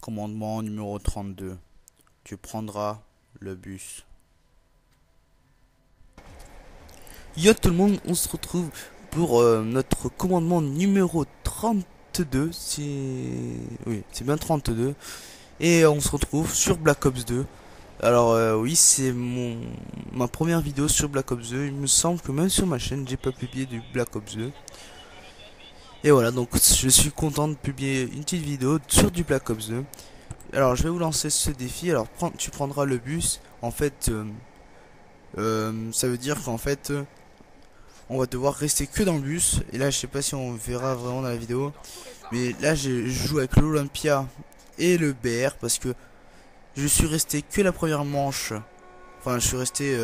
Commandement numéro 32. Tu prendras le bus. Yo tout le monde, on se retrouve pour notre commandement numéro 32. C'est bien 32. Et on se retrouve sur Black Ops 2. Alors oui, c'est ma première vidéo sur Black Ops 2. Il me semble que même sur ma chaîne, j'ai pas publié du Black Ops 2. Et voilà, donc je suis content de publier une petite vidéo sur du Black Ops 2. Alors je vais vous lancer ce défi. Alors tu prendras le bus. En fait, ça veut dire qu'en fait, on va devoir rester que dans le bus. Et là, je sais pas si on verra vraiment dans la vidéo, mais là, je joue avec l'Olympia et le BR parce que je suis resté que la première manche. Enfin, je suis resté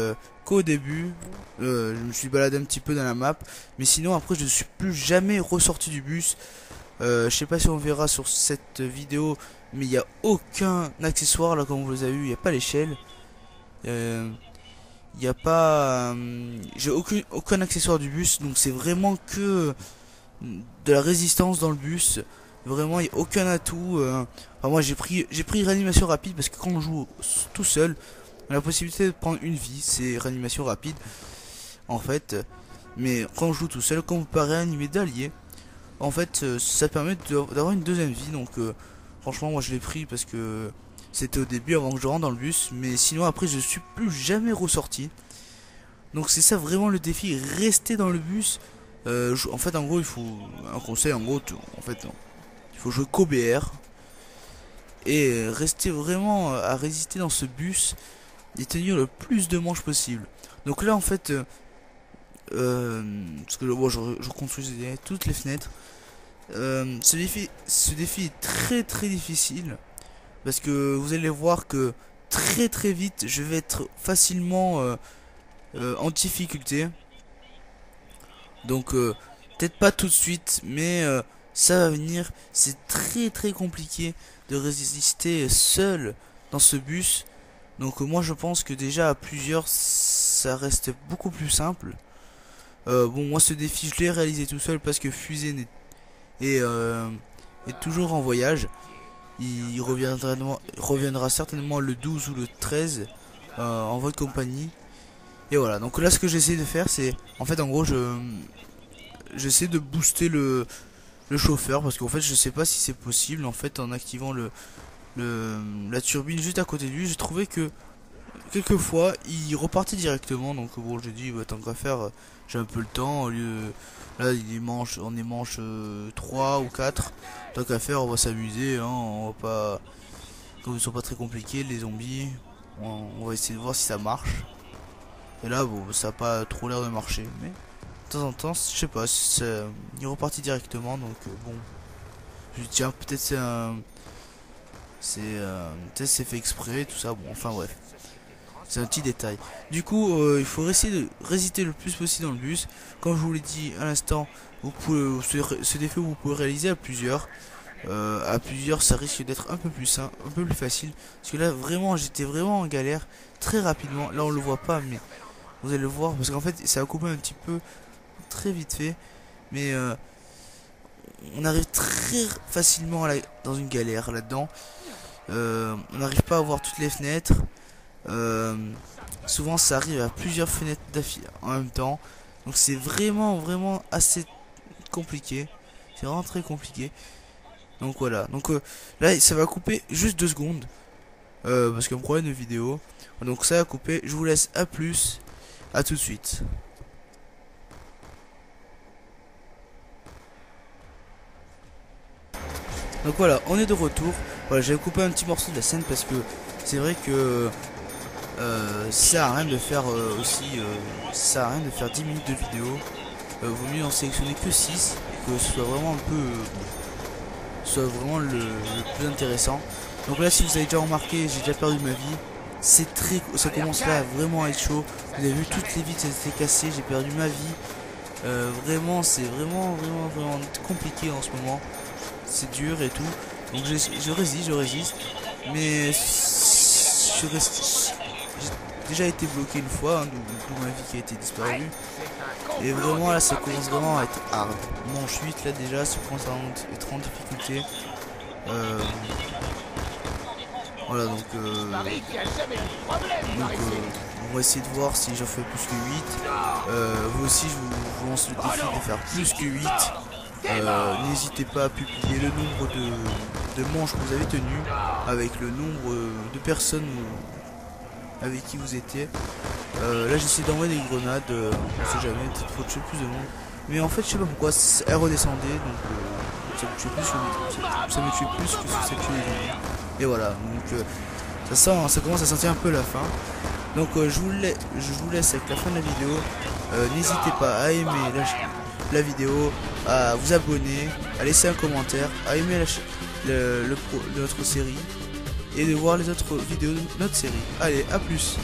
qu'au début. Je me suis baladé un petit peu dans la map, mais sinon après, je ne suis plus jamais ressorti du bus. Je sais pas si on verra sur cette vidéo, mais il n'y a aucun accessoire là, comme vous les avez vu. Il n'y a pas l'échelle. Il n'y a pas. J'ai aucun accessoire du bus, donc c'est vraiment que de la résistance dans le bus. Vraiment, il n'y a aucun atout. Enfin, moi, j'ai pris réanimation rapide parce que quand on joue tout seul, on a la possibilité de prendre une vie, c'est réanimation rapide en fait. Mais quand on joue tout seul, quand on peut pas réanimer d'alliés, en fait, ça permet d'avoir une deuxième vie. Donc, franchement, moi je l'ai pris parce que c'était au début avant que je rentre dans le bus. Mais sinon, après, je suis plus jamais ressorti. Donc, c'est ça vraiment le défi, rester dans le bus. En fait, en gros, il faut un conseil. En gros, en fait, il faut jouer qu'au BR et rester vraiment à résister dans ce bus et tenir le plus de manches possible. Donc là, en fait, parce que bon, je construisais toutes les fenêtres. Ce défi est très difficile parce que vous allez voir que très vite je vais être facilement en difficulté. Donc peut-être pas tout de suite, mais ça va venir. C'est très compliqué de résister seul dans ce bus. Donc moi je pense que déjà à plusieurs ça reste beaucoup plus simple. Bon, moi ce défi je l'ai réalisé tout seul parce que Fusée est toujours en voyage. Il reviendra certainement le 12 ou le 13 en votre compagnie. Et voilà, donc là ce que j'essaie de faire c'est, en fait en gros j'essaie de booster le chauffeur parce qu'en fait je sais pas si c'est possible en fait en activant la turbine juste à côté de lui. J'ai trouvé que quelquefois il repartait directement, donc bon j'ai dit bah, tant qu'à faire j'ai un peu le temps au lieu. Là on est manche 3 ou 4. Tant qu'à faire on va s'amuser hein, on va pas. Comme ils sont pas très compliqués les zombies, on va essayer de voir si ça marche. Et là bon ça a pas trop l'air de marcher, mais de temps en temps je sais pas, il est reparti directement donc bon. Je dis tiens peut-être peut-être c'est fait exprès tout ça, bon enfin bref. C'est un petit détail. Du coup, il faut essayer de résister le plus possible dans le bus. Comme je vous l'ai dit à l'instant, vous pouvez ce défi vous pouvez réaliser à plusieurs. À plusieurs, ça risque d'être un peu plus simple, un peu plus facile. Parce que là, vraiment, j'étais vraiment en galère très rapidement. Là, on le voit pas, mais vous allez le voir parce qu'en fait, ça a coupé un petit peu très vite fait. Mais on arrive très facilement dans une galère là-dedans. On n'arrive pas à voir toutes les fenêtres. Souvent ça arrive à plusieurs fenêtres d'affilée en même temps, donc c'est vraiment assez compliqué, c'est vraiment très compliqué. Donc voilà, donc là ça va couper juste 2 secondes parce qu'un problème de vidéo, donc ça va couper. Je vous laisse, à plus, à tout de suite. Donc voilà, on est de retour. Voilà, j'avais coupé un petit morceau de la scène parce que c'est vrai que ça sert à rien de faire ça sert à rien de faire 10 minutes de vidéo. Vaut mieux en sélectionner que 6 et que ce soit vraiment un peu soit vraiment le plus intéressant. Donc là si vous avez déjà remarqué, j'ai déjà perdu ma vie. Ça commence là vraiment à être chaud. Vous avez vu toutes les vitres étaient cassées, j'ai perdu ma vie. Vraiment c'est vraiment compliqué en ce moment. C'est dur et tout. Donc je résiste. Mais j'ai déjà été bloqué une fois, hein, d'où ma vie qui a été disparue. Et vraiment là ça commence vraiment à être hard. Manche 8 là déjà ça commence à être en difficulté. Voilà, donc on va essayer de voir si j'en fais plus que 8. Vous aussi, je vous lance le défi de faire plus que 8. N'hésitez pas à publier le nombre de manches que vous avez tenues avec le nombre de personnes avec qui vous étiez. Là j'essaie d'envoyer des grenades, on sait jamais, peut-être faut tuer plus de monde. Mais en fait je sais pas pourquoi elle redescendait, donc ça me tuait plus que ça tuait les zombies. Et voilà, donc ça commence à sentir un peu la fin. Donc je vous laisse avec la fin de la vidéo. N'hésitez pas à aimer la vidéo, à vous abonner, à laisser un commentaire, à aimer notre série et de voir les autres vidéos de notre série. Allez, à plus.